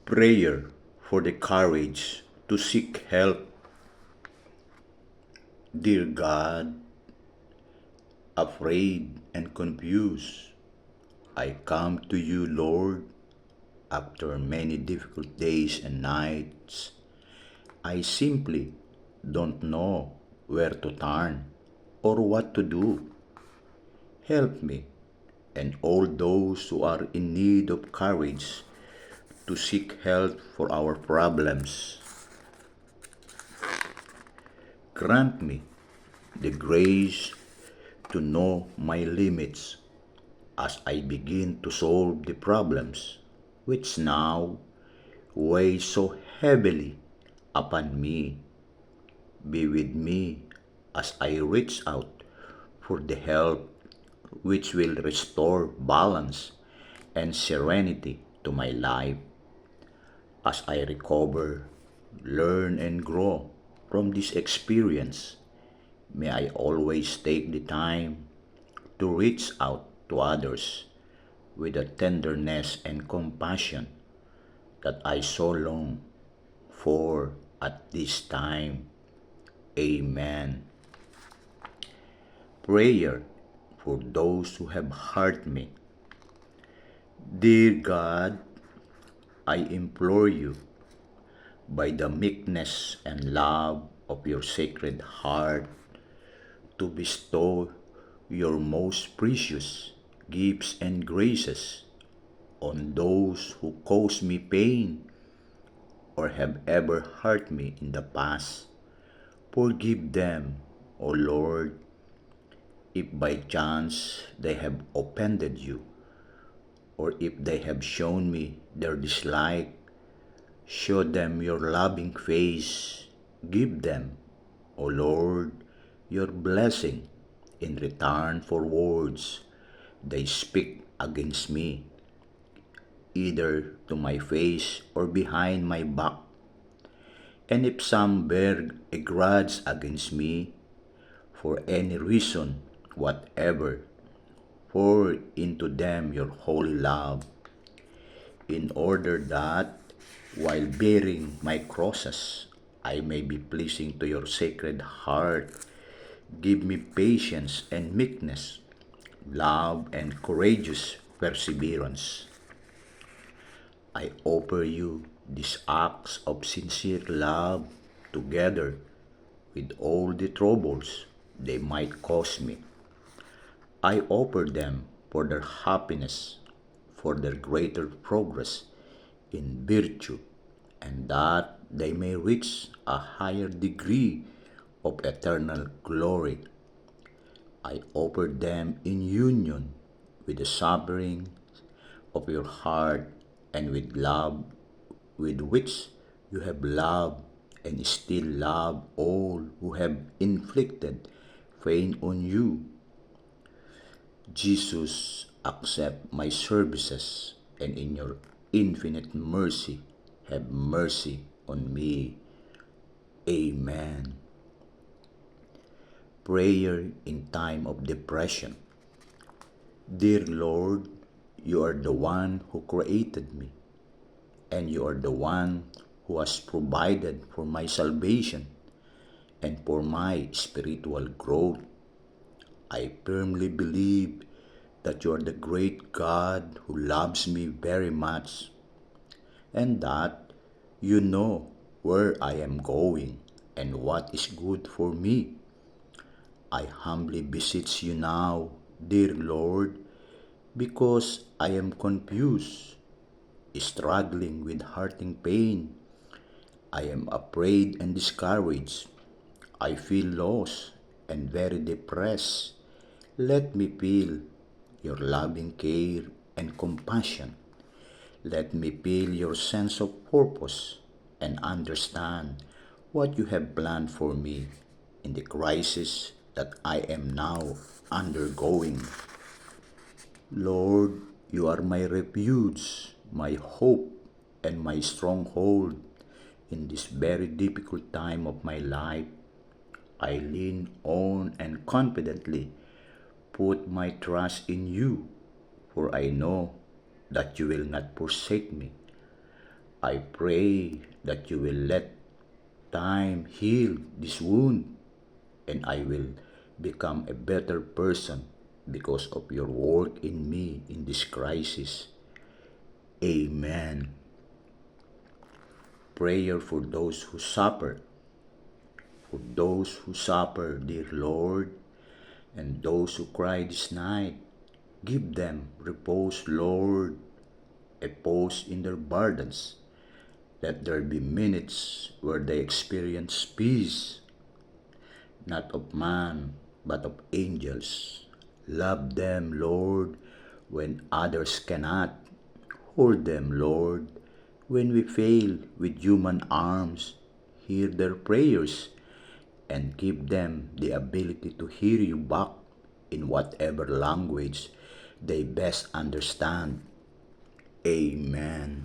Prayer for the courage to seek help. Dear God, afraid and confused, I come to you, Lord, after many difficult days and nights. I simply don't know where to turn or what to do. Help me and all those who are in need of courage to seek help for our problems. Grant me the grace to know my limits as I begin to solve the problems which now weigh so heavily upon me. Be with me as I reach out for the help which will restore balance and serenity to my life as I recover, learn, and grow from this experience. May I always take the time to reach out to others with a tenderness and compassion that I so long for at this time. Amen. Prayer for those who have hurt me. Dear God, I implore you, by the meekness and love of your sacred heart, to bestow your most precious gifts and graces on those who cause me pain or have ever hurt me in the past. Forgive them, O Lord, if by chance they have offended you, or if they have shown me their dislike. Show them your loving face. Give them, O Lord, your blessing in return for words they speak against me, either to my face or behind my back. And if some bear a grudge against me for any reason whatever, pour into them your holy love, in order that, while bearing my crosses, I may be pleasing to your sacred heart. Give me patience and meekness, love and courageous perseverance. I offer you these acts of sincere love together with all the troubles they might cause me. I offer them for their happiness, for their greater progress in virtue, and that they may reach a higher degree of eternal glory. I offer them in union with the suffering of your heart and with love with which you have loved and still love all who have inflicted pain on you. Jesus, accept my services and in your infinite mercy, have mercy on me. Amen. Prayer in time of depression. Dear Lord, you are the one who created me, and you are the one who has provided for my salvation and for my spiritual growth. I firmly believe that you are the great God who loves me very much, and that you know where I am going and what is good for me. I humbly beseech you now, dear Lord, because I am confused, struggling with hurting pain. I am afraid and discouraged. I feel lost and very depressed. Let me feel your loving care and compassion. Let me feel your sense of purpose and understand what you have planned for me in the crisis that I am now undergoing. Lord, you are my refuge, my hope, and my stronghold in this very difficult time of my life. I lean on and confidently put my trust in you, for I know that you will not forsake me. I pray that you will let time heal this wound, and I will become a better person because of your work in me in this crisis. Amen. Prayer for those who suffer. For those who suffer, dear Lord, and those who cry this night, give them repose, Lord, a pause in their burdens. Let there be minutes where they experience peace, not of man, but of angels. Love them, Lord, when others cannot. Hold them, Lord, when we fail with human arms. Hear their prayers and give them the ability to hear you back in whatever language they best understand. Amen.